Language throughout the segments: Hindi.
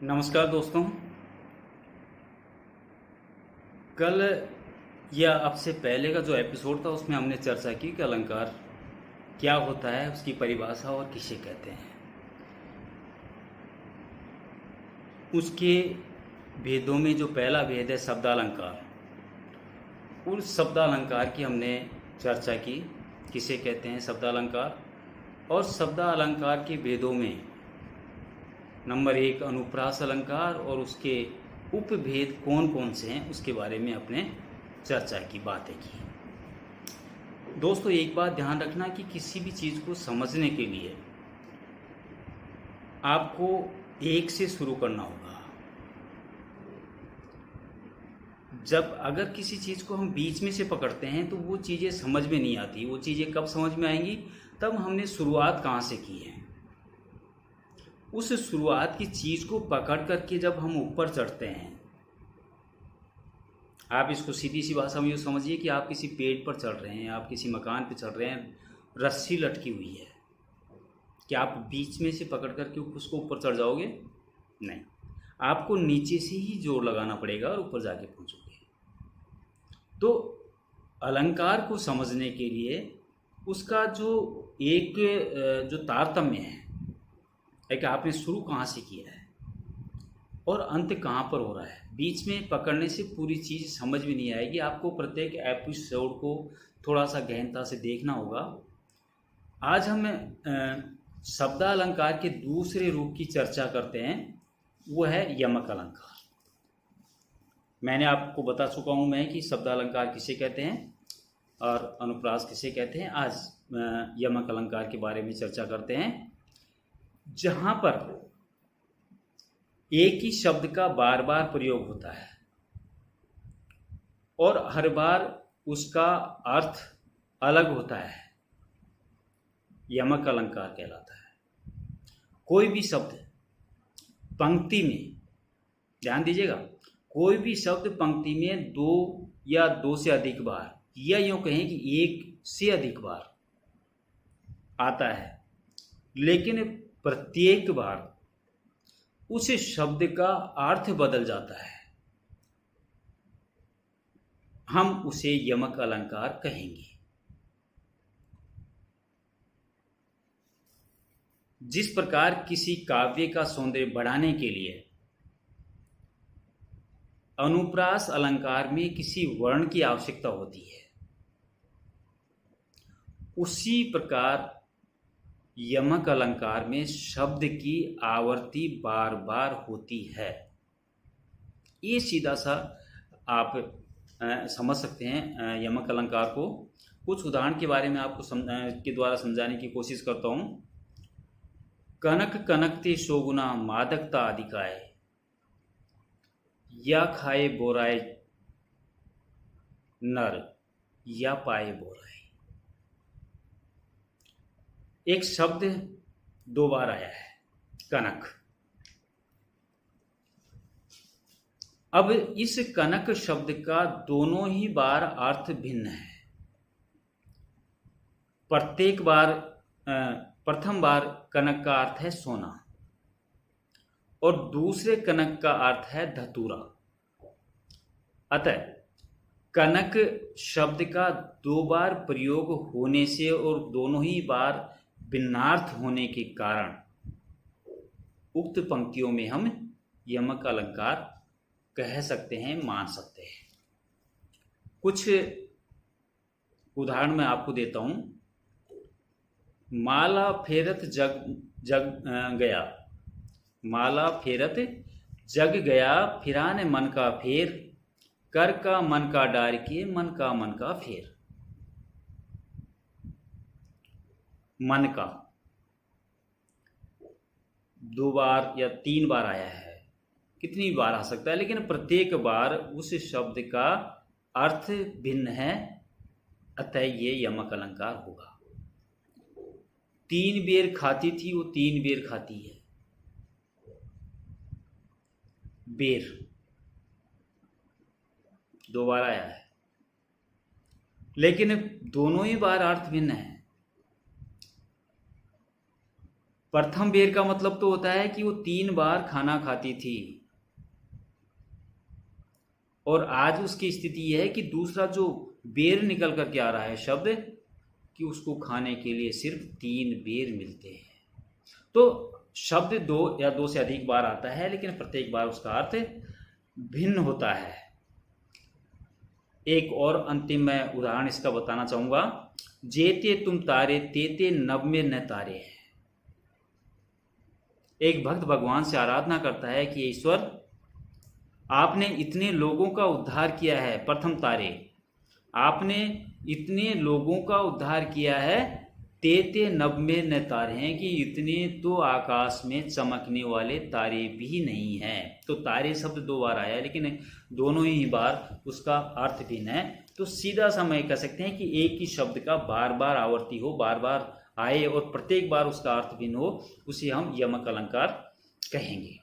नमस्कार दोस्तों। कल या अब से पहले का जो एपिसोड था उसमें हमने चर्चा की कि अलंकार क्या होता है, उसकी परिभाषा और किसे कहते हैं। उसके भेदों में जो पहला भेद है शब्दालंकार, उस शब्दालंकार की हमने चर्चा की, किसे कहते हैं शब्दालंकार। और शब्दालंकार के भेदों में नंबर एक अनुप्रास अलंकार और उसके उपभेद कौन कौन से हैं उसके बारे में अपने चर्चा की, बातें की। दोस्तों एक बात ध्यान रखना कि किसी भी चीज़ को समझने के लिए आपको एक से शुरू करना होगा। जब अगर किसी चीज़ को हम बीच में से पकड़ते हैं तो वो चीज़ें समझ में नहीं आती। वो चीज़ें कब समझ में आएंगी? तब हमने शुरुआत कहाँ से की है। उस शुरुआत की चीज़ को पकड़ करके जब हम ऊपर चढ़ते हैं, आप इसको सीधी सी भाषा में यूँ समझिए कि आप किसी पेड़ पर चढ़ रहे हैं, आप किसी मकान पर चढ़ रहे हैं, रस्सी लटकी हुई है। क्या आप बीच में से पकड़ करके उसको ऊपर चढ़ जाओगे? नहीं, आपको नीचे से ही जोर लगाना पड़ेगा और ऊपर जाके पहुंचोगे। तो अलंकार को समझने के लिए उसका जो एक जो तारतम्य है कि आपने शुरू कहाँ से किया है और अंत कहाँ पर हो रहा है। बीच में पकड़ने से पूरी चीज़ समझ में नहीं आएगी। आपको प्रत्येक एपिसोड को थोड़ा सा गहनता से देखना होगा। आज हम शब्दालंकार के दूसरे रूप की चर्चा करते हैं, वो है यमक अलंकार। मैंने आपको बता चुका हूँ मैं कि शब्दालंकार किसे कहते हैं और अनुप्रास किसे कहते हैं। आज यमक अलंकार के बारे में चर्चा करते हैं, जहाँ पर एक ही शब्द का बार बार प्रयोग होता है और हर बार उसका अर्थ अलग होता है। यमक अलंकार कहलाता है। कोई भी शब्द पंक्ति में, ध्यान दीजिएगा, कोई भी शब्द पंक्ति में दो या दो से अधिक बार, या यूँ कहें कि एक से अधिक बार आता है, लेकिन प्रत्येक बार उस शब्द का अर्थ बदल जाता है, हम उसे यमक अलंकार कहेंगे। जिस प्रकार किसी काव्य का सौंदर्य बढ़ाने के लिए अनुप्रास अलंकार में किसी वर्ण की आवश्यकता होती है, उसी प्रकार यमक अलंकार में शब्द की आवृत्ति बार बार होती है। ये सीधा सा आप समझ सकते हैं यमक अलंकार को। कुछ उदाहरण के बारे में आपको के द्वारा समझाने की कोशिश करता हूँ। कनक कनकते शोगुना मादकता अधिकाय, या खाए बोराए नर, या पाए बोराए। एक शब्द दो बार आया है, कनक। अब इस कनक शब्द का दोनों ही बार अर्थ भिन्न है। प्रत्येक बार प्रथम बार कनक का अर्थ है सोना और दूसरे कनक का अर्थ है धतूरा। अतः कनक शब्द का दो बार प्रयोग होने से और दोनों ही बार भिन्नार्थ होने के कारण उक्त पंक्तियों में हम यमक अलंकार कह सकते हैं, मान सकते हैं। कुछ उदाहरण मैं आपको देता हूं। माला फेरत जग जग गया, माला फेरत जग गया, फिराने मन का फेर, कर का मन का डार किए, मन का फेर। मन का दो बार या तीन बार आया है, कितनी बार आ सकता है, लेकिन प्रत्येक बार उस शब्द का अर्थ भिन्न है, अतः ये यमक अलंकार होगा। तीन बेर खाती थी, वो तीन बेर खाती है। बेर दो बार आया है, लेकिन दोनों ही बार अर्थ भिन्न है। प्रथम बेर का मतलब तो होता है कि वो 3 बार खाना खाती थी, और आज उसकी स्थिति यह है कि दूसरा जो बेर निकल करके आ रहा है शब्द, कि उसको खाने के लिए सिर्फ 3 बेर मिलते हैं। तो शब्द 2 या 2 से अधिक बार आता है, लेकिन प्रत्येक बार उसका अर्थ भिन्न होता है। एक और अंतिम मैं उदाहरण इसका बताना चाहूंगा। जेते तुम तारे तेते नभ में न तारे हैं। एक भक्त भगवान से आराधना करता है कि ईश्वर, आपने इतने लोगों का उद्धार किया है, प्रथम तारे, आपने इतने लोगों का उद्धार किया है, तेते नभ में न तारे हैं, कि इतने तो आकाश में चमकने वाले तारे भी नहीं हैं। तो तारे शब्द 2 बार आया, लेकिन दोनों ही बार उसका अर्थ भिन्न है। तो सीधा सा मैं कह सकते हैं कि एक ही शब्द का बार बार आवर्ती हो, बार बार आए और प्रत्येक बार उसका अर्थ भिन्न हो, उसे हम यमक अलंकार कहेंगे।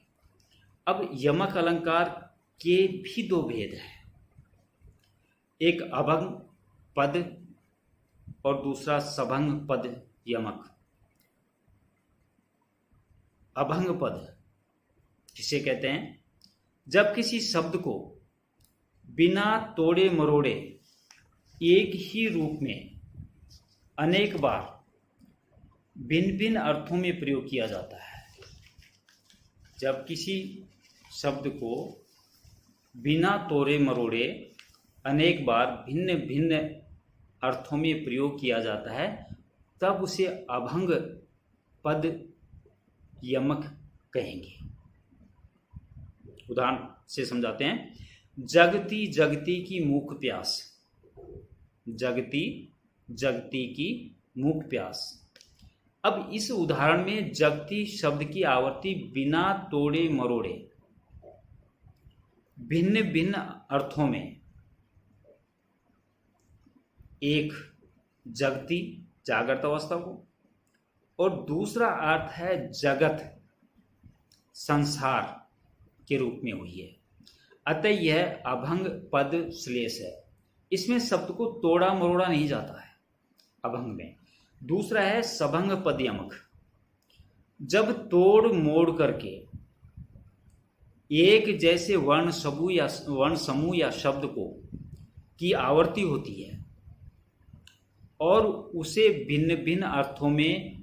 अब यमक अलंकार के भी 2 भेद हैं, एक अभंग पद और दूसरा सभंग पद यमक। अभंग पद जिसे कहते हैं जब किसी शब्द को बिना तोड़े मरोड़े एक ही रूप में अनेक बार भिन्न भिन्न अर्थों में प्रयोग किया जाता है। जब किसी शब्द को बिना तोड़े मरोड़े अनेक बार भिन्न भिन्न अर्थों में प्रयोग किया जाता है, तब उसे अभंग पद यमक कहेंगे। उदाहरण से समझाते हैं। जगती जगती की मूक प्यास, जगती जगती की मूक प्यास। अब इस उदाहरण में जगती शब्द की आवर्ती बिना तोड़े मरोड़े भिन्न भिन्न अर्थों में, एक जगती जागृत अवस्था को, और दूसरा अर्थ है जगत संसार के रूप में हुई है। अतः यह अभंग पद श्लेष है। इसमें शब्द को तोड़ा मरोड़ा नहीं जाता है अभंग में। दूसरा है सभंग पद यमक। जब तोड़ मोड़ करके एक जैसे वर्ण समूह या शब्द को की आवर्ती होती है और उसे भिन्न भिन्न अर्थों में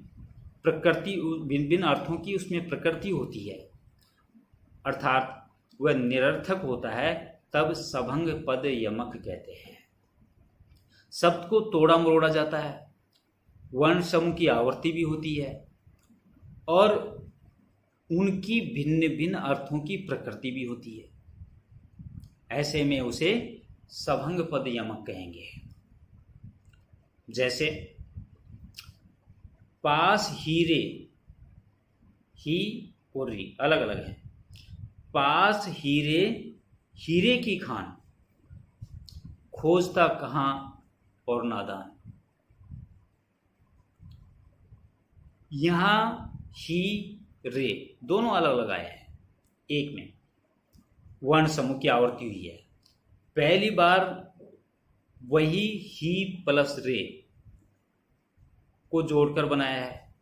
भिन्न भिन्न अर्थों की उसमें प्रकृति होती है, अर्थात वह निरर्थक होता है, तब सभंग पद यमक कहते हैं। शब्द को तोड़ा मरोड़ा जाता है, वर्ण समूह की आवर्ती भी होती है और उनकी भिन्न भिन्न अर्थों की प्रकृति भी होती है। ऐसे में उसे सभंग पद यमक कहेंगे। जैसे पास हीरे, ही और री अलग अलग है। पास हीरे हीरे की खान, खोजता कहाँ और नादान। यहां ही रे दोनों अलग अलग आए हैं, एक में वर्ण समूह की आवर्ती हुई है। पहली बार वही ही प्लस रे को जोड़कर बनाया है।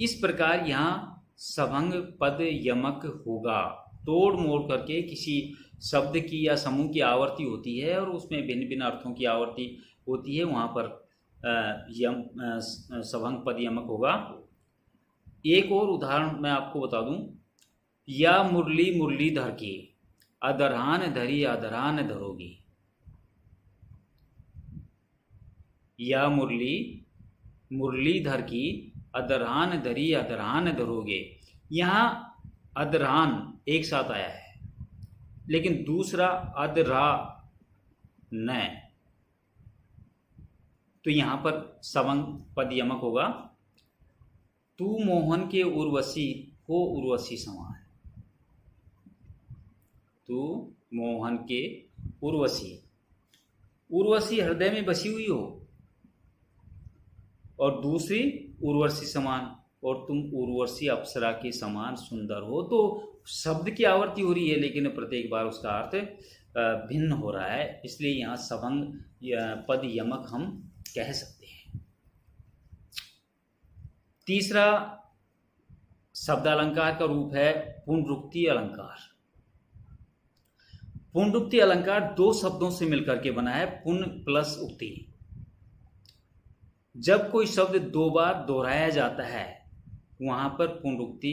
इस प्रकार यहां सभंग पद यमक होगा। तोड़ मोड़ करके किसी शब्द की या समूह की आवर्ती होती है और उसमें भिन्न भिन्न अर्थों की आवर्ती होती है, वहां पर सभंग पद यमक होगा। एक और उदाहरण मैं आपको बता दूं। या मुरली मुरलीधर की अदरहान धरी अदरहान धरोगी। या मुरली मुरलीधर की अदरहान धरी अदरहान धरोगे। यहाँ अदरहान एक साथ आया है, लेकिन दूसरा अदरा न, तो यहाँ पर सभंग पद यमक होगा। तू मोहन के उर्वशी हो उर्वशी समान। तू मोहन के उर्वशी, उर्वशी हृदय में बसी हुई हो, और दूसरी उर्वशी समान, और तुम उर्वशी अप्सरा के समान सुंदर हो। तो शब्द की आवर्ती हो रही है, लेकिन प्रत्येक बार उसका अर्थ भिन्न हो रहा है, इसलिए यहाँ सभंग पद यमक हम कह सकते हैं। तीसरा शब्दालंकार का रूप है पुनरुक्ति अलंकार। पुनरुक्ति अलंकार दो शब्दों से मिलकर के बना है, पुन प्लस उक्ति। जब कोई शब्द दो बार दोहराया जाता है वहां पर पुनरुक्ति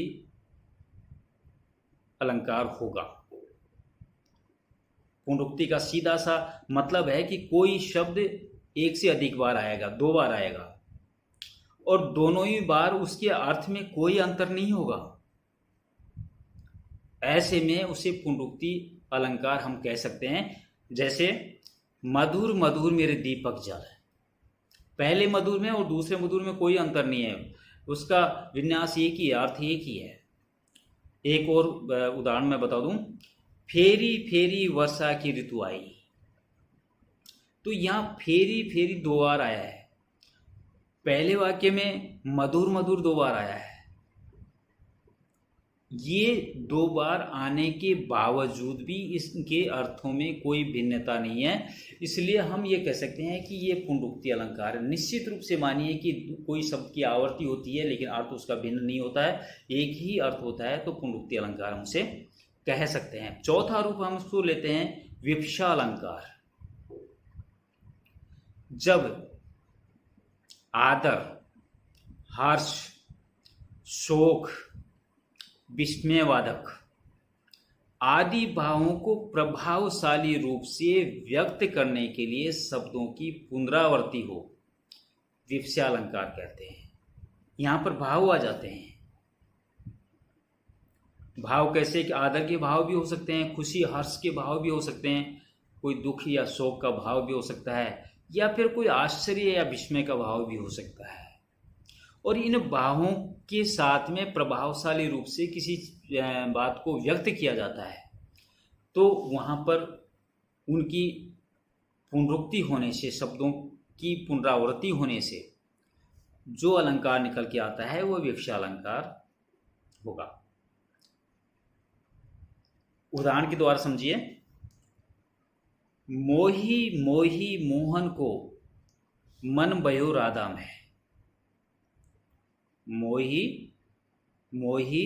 अलंकार होगा। पुनरुक्ति का सीधा सा मतलब है कि कोई शब्द एक से अधिक बार आएगा, दो बार आएगा, और दोनों ही बार उसके अर्थ में कोई अंतर नहीं होगा। ऐसे में उसे पुनरुक्ति अलंकार हम कह सकते हैं। जैसे मधुर मधुर मेरे दीपक जल, पहले मधुर में और दूसरे मधुर में कोई अंतर नहीं है, उसका विन्यास एक ही है, अर्थ एक ही है। एक और उदाहरण मैं बता दूं, फेरी फेरी वर्षा की ऋतु आई। तो यहां फेरी फेरी दो बार आया है, पहले वाक्य में मधुर मधुर दो बार आया है। ये दो बार आने के बावजूद भी इसके अर्थों में कोई भिन्नता नहीं है, इसलिए हम ये कह सकते हैं कि ये पुनरुक्ति अलंकार है। निश्चित रूप से मानिए कि कोई शब्द की आवृत्ति होती है लेकिन अर्थ उसका भिन्न नहीं होता है, एक ही अर्थ होता है, तो पुनरुक्ति अलंकार हम उसे कह सकते हैं। चौथा रूप हम उसको लेते हैं विवक्षा अलंकार। जब आदर, हर्ष, शोक, विस्मयवादक आदि भावों को प्रभावशाली रूप से व्यक्त करने के लिए शब्दों की पुनरावृत्ति हो, विवक्षा अलंकार कहते हैं। यहां पर भाव आ जाते हैं। भाव कैसे कि आदर के भाव भी हो सकते हैं, खुशी हर्ष के भाव भी हो सकते हैं, कोई दुख या शोक का भाव भी हो सकता है, या फिर कोई आश्चर्य या विस्मय का भाव भी हो सकता है। और इन भावों के साथ में प्रभावशाली रूप से किसी बात को व्यक्त किया जाता है तो वहां पर उनकी पुनरुक्ति होने से, शब्दों की पुनरावृत्ति होने से जो अलंकार निकल के आता है वह विवक्षा अलंकार होगा। उदाहरण के द्वारा समझिए, मोही मोही मोहन को मन बयो राधा में। मोही मोही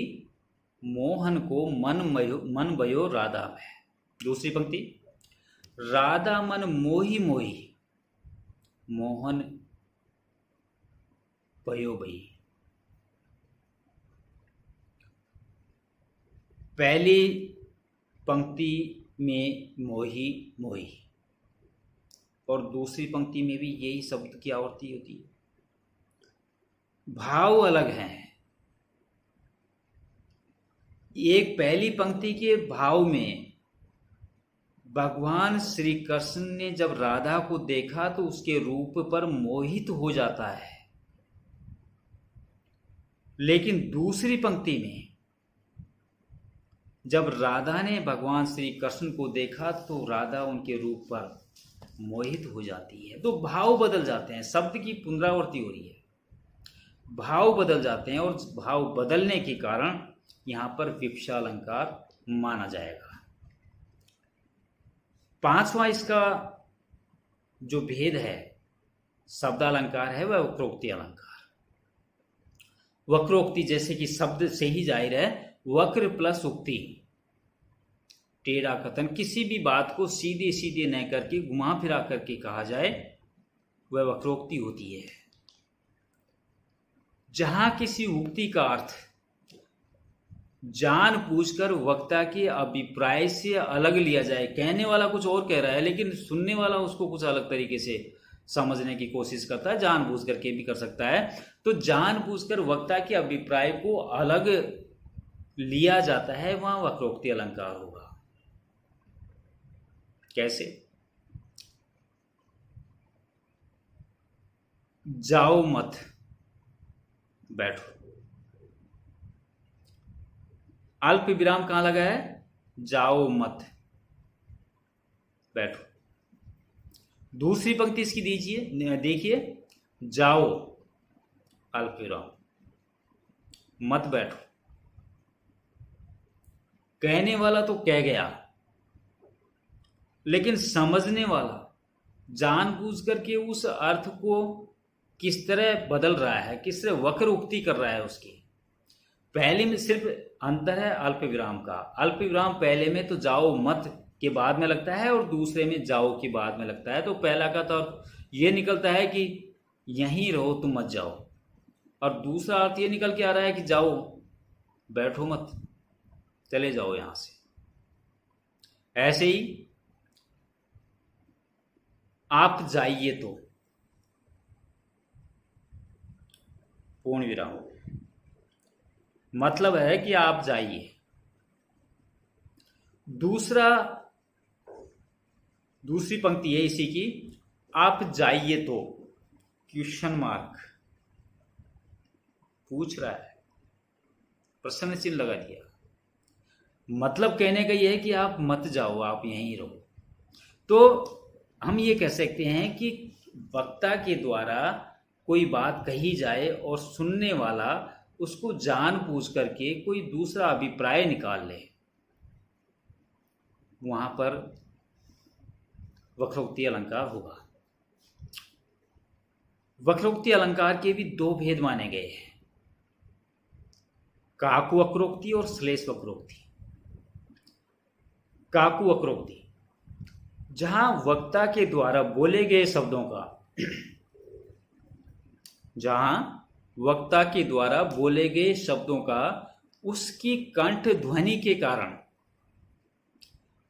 मोहन को मन बयो राधा में। दूसरी पंक्ति, राधा मन मोही मोही मोहन बयो बई। पहली पंक्ति में मोही मोही और दूसरी पंक्ति में भी यही शब्द की आवृत्ति होती है। भाव अलग हैं। एक पहली पंक्ति के भाव में भगवान श्री कृष्ण ने जब राधा को देखा तो उसके रूप पर मोहित हो जाता है, लेकिन दूसरी पंक्ति में जब राधा ने भगवान श्री कृष्ण को देखा तो राधा उनके रूप पर मोहित हो जाती है। तो भाव बदल जाते हैं, शब्द की पुनरावृत्ति हो रही है, भाव बदल जाते हैं और भाव बदलने के कारण यहां पर विवक्षा अलंकार माना जाएगा। पांचवा इसका जो भेद है शब्दालंकार है वह वक्रोक्ति अलंकार। वक्रोक्ति जैसे कि शब्द से ही जाहिर है, वक्र प्लस उक्ति, टेढ़ा कथन, किसी भी बात को सीधे सीधे न करके घुमा फिरा करके कहा जाए वह वक्रोक्ति होती है। जहां किसी उक्ति का अर्थ जानबूझकर वक्ता के अभिप्राय से अलग लिया जाए, कहने वाला कुछ और कह रहा है लेकिन सुनने वाला उसको कुछ अलग तरीके से समझने की कोशिश करता है, जानबूझ करके भी कर सकता है, तो जानबूझकर वक्ता के अभिप्राय को अलग लिया जाता है, वहां वक्रोक्ति अलंकार होगा। कैसे? जाओ मत बैठो। अल्प विराम कहां लगा है? जाओ मत बैठो। दूसरी पंक्ति इसकी दीजिए, देखिए, जाओ अल्प विराम, मत बैठो। कहने वाला तो कह गया, लेकिन समझने वाला जानबूझ करके उस अर्थ को किस तरह बदल रहा है, किस तरह वक्र उक्ति कर रहा है उसकी। पहले में सिर्फ अंतर है अल्प विराम का। अल्प विराम पहले में तो जाओ मत के बाद में लगता है और दूसरे में जाओ के बाद में लगता है। तो पहला का तो ये निकलता है कि यहीं रहो, तुम मत जाओ, और दूसरा अर्थ ये निकल के आ रहा है कि जाओ, बैठो मत, चले जाओ यहां से। ऐसे ही आप जाइए तो पूर्ण विराम, मतलब है कि आप जाइए। दूसरी पंक्ति है इसी की, आप जाइए तो, क्वेश्चन मार्क, पूछ रहा है, प्रश्न चिन्ह लगा दिया। मतलब कहने का यह है कि आप मत जाओ, आप यहीं रहो। तो हम ये कह सकते हैं कि वक्ता के द्वारा कोई बात कही जाए और सुनने वाला उसको जानबूझ करके कोई दूसरा अभिप्राय निकाल ले, वहां पर वक्रोक्ति अलंकार होगा। वक्रोक्ति अलंकार के भी दो भेद माने गए हैं, काकु वक्रोक्ति और श्लेष वक्रोक्ति। काकु वक्रोक्ति, जहां वक्ता के द्वारा बोले गए शब्दों का उसकी कंठ ध्वनि के कारण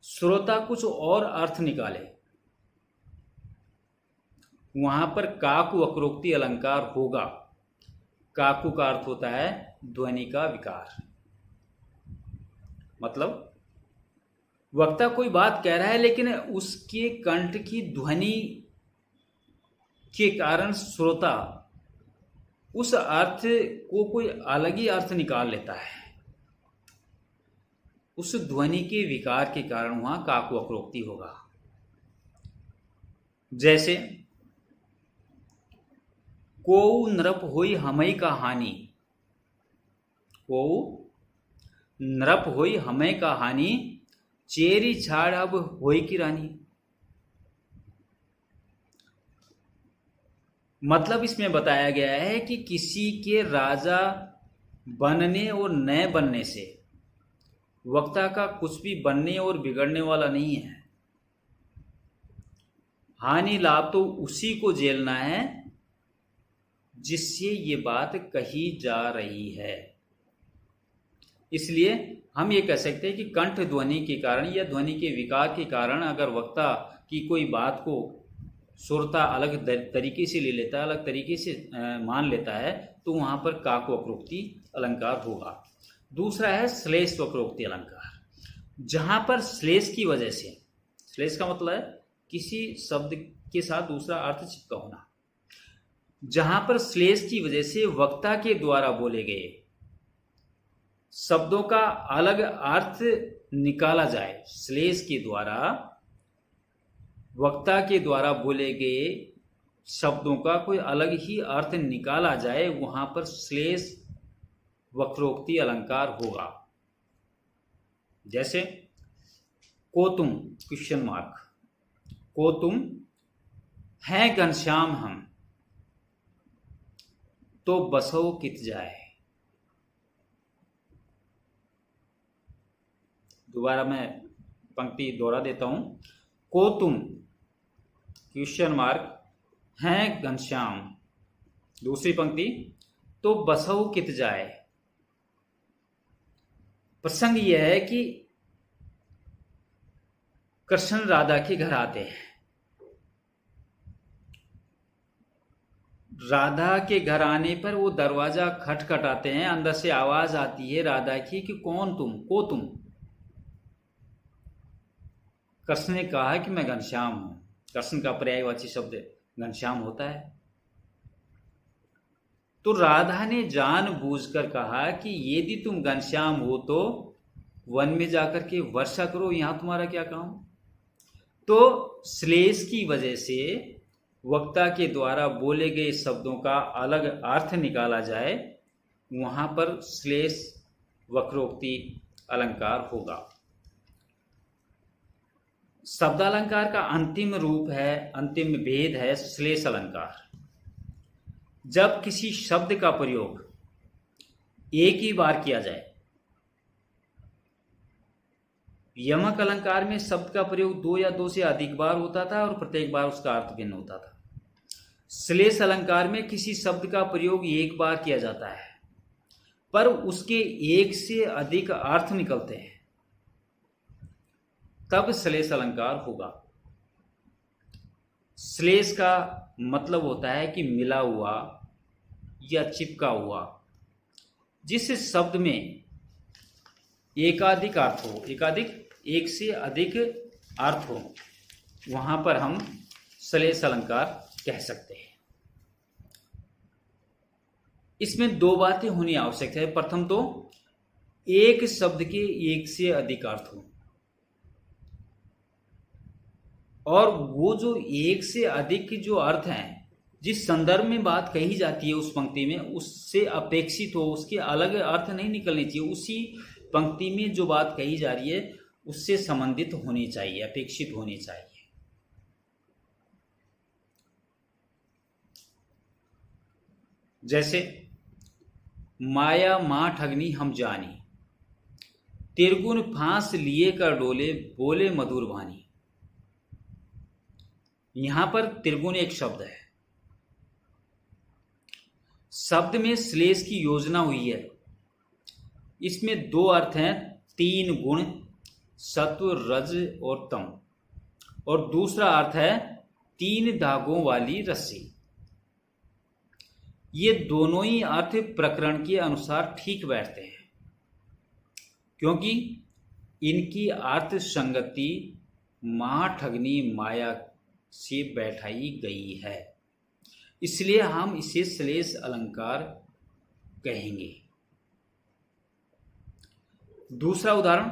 श्रोता कुछ और अर्थ निकाले, वहां पर काकु वक्रोक्ति अलंकार होगा। काकु का अर्थ होता है ध्वनि का विकार, मतलब वक्ता कोई बात कह रहा है लेकिन उसके कंठ की ध्वनि के कारण श्रोता उस अर्थ को कोई अलग ही अर्थ निकाल लेता है। उस ध्वनि के विकार के कारण वहां काकु वक्रोक्ति होगा। जैसे कोउ नृप होई हमई का हानि, कोउ नृप होई हमें का हानि, चेरी छाड़ अब होई की रानी। मतलब इसमें बताया गया है कि किसी के राजा बनने और न बनने से वक्ता का कुछ भी बनने और बिगड़ने वाला नहीं है। हानि लाभ तो उसी को झेलना है जिससे ये बात कही जा रही है। इसलिए हम ये कह सकते हैं कि कंठ ध्वनि के कारण या ध्वनि के विकार के कारण अगर वक्ता की कोई बात को श्रोता अलग तरीके से ले लेता है, अलग तरीके से मान लेता है, तो वहां पर काकु वक्रोक्ति अलंकार होगा। दूसरा है श्लेष वक्रोक्ति अलंकार, जहां पर श्लेष की वजह से, श्लेष का मतलब है किसी शब्द के साथ दूसरा अर्थ चिपका होना, जहां पर श्लेष की वजह से वक्ता के द्वारा बोले गए शब्दों का अलग अर्थ निकाला जाए, श्लेष के द्वारा वक्ता के द्वारा बोले गए शब्दों का कोई अलग ही अर्थ निकाला जाए, वहां पर श्लेष वक्रोक्ति अलंकार होगा। जैसे को तुम, क्वेश्चन मार्क, को तुम हैं घनश्याम हम, तो बसो कित जाए। दोबारा मैं पंक्ति दोहरा देता हूं, को तुम, क्वेश्चन मार्क, हैं घनश्याम, दूसरी पंक्ति, तो बसो कित जाए। प्रसंग यह है कि कृष्ण राधा के घर आते हैं। राधा के घर आने पर वो दरवाजा खटखटाते हैं, अंदर से आवाज आती है राधा की कि कौन तुम, को तुम। कृष्ण ने कहा कि मैं घनश्याम हूं। कृष्ण का पर्यायवाची शब्द घनश्याम होता है। तो राधा ने जानबूझकर कहा कि यदि तुम घनश्याम हो तो वन में जाकर के वर्षा करो, यहां तुम्हारा क्या काम। तो श्लेष की वजह से वक्ता के द्वारा बोले गए शब्दों का अलग अर्थ निकाला जाए, वहां पर श्लेष वक्रोक्ति अलंकार होगा। शब्दालंकार का अंतिम रूप है, अंतिम भेद है श्लेष अलंकार। जब किसी शब्द का प्रयोग एक ही बार किया जाए, यमक अलंकार में शब्द का प्रयोग दो या दो से अधिक बार होता था और प्रत्येक बार उसका अर्थ भिन्न होता था। श्लेष अलंकार में किसी शब्द का प्रयोग एक बार किया जाता है पर उसके एक से अधिक अर्थ निकलते हैं, तब श्लेष अलंकार होगा। श्लेष का मतलब होता है कि मिला हुआ या चिपका हुआ, जिस शब्द में एकाधिक अर्थ हो, एक से अधिक अर्थ हो, वहां पर हम श्लेष अलंकार कह सकते हैं। इसमें दो बातें होनी आवश्यक है। प्रथम तो एक शब्द के एक से अधिक अर्थ हो, और वो जो एक से अधिक जो अर्थ हैं, जिस संदर्भ में बात कही जाती है उस पंक्ति में, उससे अपेक्षित हो, उसके अलग अर्थ नहीं निकलने चाहिए। उसी पंक्ति में जो बात कही जा रही है उससे संबंधित होनी चाहिए, अपेक्षित होनी चाहिए। जैसे माया मां ठगनी हम जानी, तिरगुन फांस लिए कर डोले, बोले मधुर वाणी। यहां पर तिरगुन एक शब्द है। शब्द में श्लेष की योजना हुई है। इसमें दो अर्थ हैं, तीन गुण, सत्व, रज और तम, और दूसरा अर्थ है तीन धागों वाली रस्सी। ये दोनों ही अर्थ प्रकरण के अनुसार ठीक बैठते हैं, क्योंकि इनकी अर्थ संगति महाठगनी माया से बैठाई गई है, इसलिए हम इसे श्लेष अलंकार कहेंगे। दूसरा उदाहरण,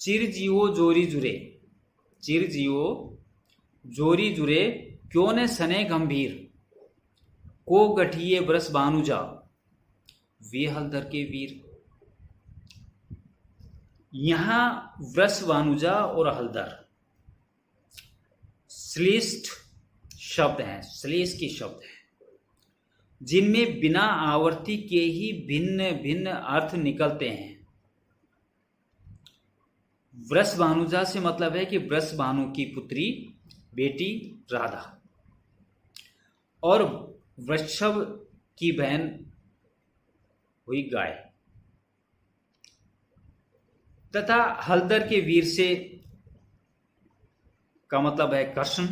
चिर जीवो जोरी जुरे, चिर जीवो जोरी जुरे, क्यों न सने गंभीर, को गठिए ब्रस बानुजा, वे हलधर के वीर। यहां व्रस बानुजा और हलधर श्लेष्ठ शब्द हैं, श्लेष के शब्द हैं, जिनमें बिना आवर्ती के ही भिन्न भिन्न अर्थ निकलते हैं। व्रस भानुजा से मतलब है कि व्रस भानु की पुत्री बेटी राधा, और वृषभ की बहन हुई गाय, तथा हलधर के वीर से का मतलब है कृष्ण,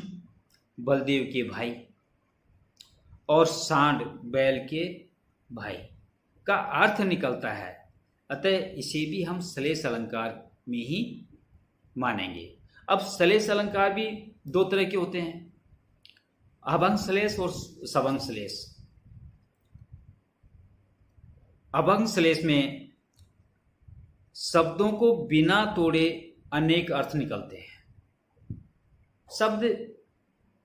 बलदेव के भाई, और सांड बैल के भाई का अर्थ निकलता है। अतः इसे भी हम श्लेष अलंकार में ही मानेंगे। अब श्लेष अलंकार भी दो तरह के होते हैं, अभंग श्लेष और सभंग श्लेष। अभंग श्लेष में शब्दों को बिना तोड़े अनेक अर्थ निकलते हैं। शब्द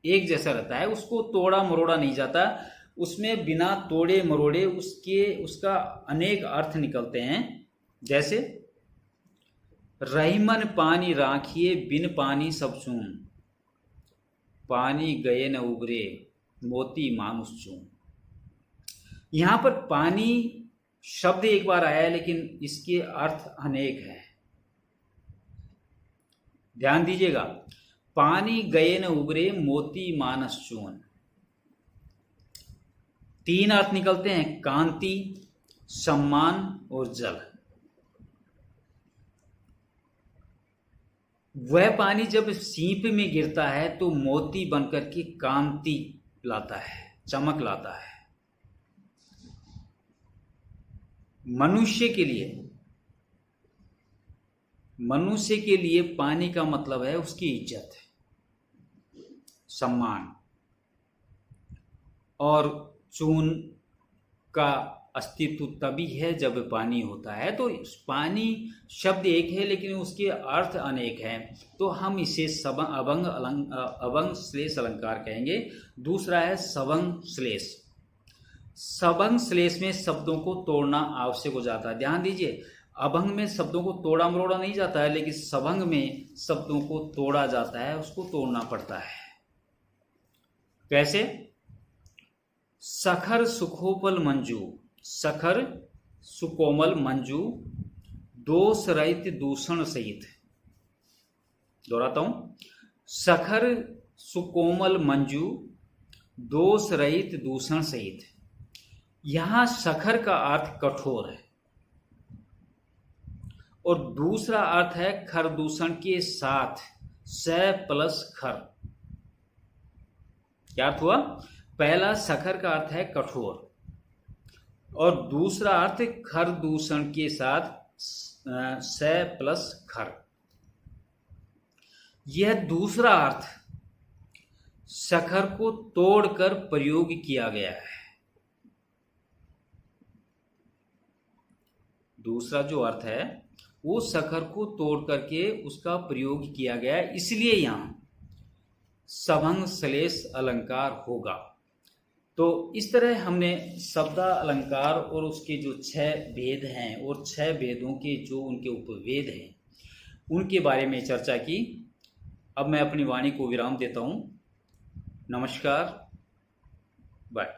एक जैसा रहता है, उसको तोड़ा मरोड़ा नहीं जाता, उसमें बिना तोड़े मरोड़े उसका अनेक अर्थ निकलते हैं। जैसे रहीमन पानी राखिए, बिन पानी सब चून, पानी गए न उबरे, मोती मानुष चून। यहां पर पानी शब्द एक बार आया है, लेकिन इसके अर्थ अनेक हैं। ध्यान दीजिएगा, पानी गए न उबरे, मोती मानस चून। तीन अर्थ निकलते हैं, कांति, सम्मान और जल। वह पानी जब सीप में गिरता है तो मोती बनकर के कांति लाता है, चमक लाता है। मनुष्य के लिए पानी का मतलब है उसकी इज्जत, सम्मान, और चून का अस्तित्व तभी है जब पानी होता है। तो पानी शब्द एक है लेकिन उसके अर्थ अनेक हैं, तो हम इसे अभंग श्लेष अलंकार कहेंगे। दूसरा है सभंग श्लेष। सभंग श्लेष में शब्दों को तोड़ना आवश्यक हो जाता है। ध्यान दीजिए, अभंग में शब्दों को तोड़ा मरोड़ा नहीं जाता है, लेकिन सभंग में शब्दों को तोड़ा जाता है, उसको तोड़ना पड़ता है। कैसे? सखर सुखोपल मंजू, सखर सुकोमल मंजू, दोष रहित दूषण सहित। दोहराता हूं, सखर सुकोमल मंजू, दोष रहित दूषण सहित। यहां सखर का अर्थ कठोर है और दूसरा अर्थ है खर दूषण के साथ, स प्लस खर। क्या अर्थ हुआ? पहला सखर का अर्थ है कठोर और दूसरा अर्थ खर दूषण के साथ, स प्लस खर। यह दूसरा अर्थ सखर को तोड़कर प्रयोग किया गया है। दूसरा जो अर्थ है वो सखर को तोड़ करके उसका प्रयोग किया गया है, इसलिए यहां सभंग श्लेष अलंकार होगा। तो इस तरह हमने शब्द अलंकार और उसके जो 6 भेद हैं और 6 भेदों के जो उनके उपभेद हैं उनके बारे में चर्चा की। अब मैं अपनी वाणी को विराम देता हूं। नमस्कार, बाय।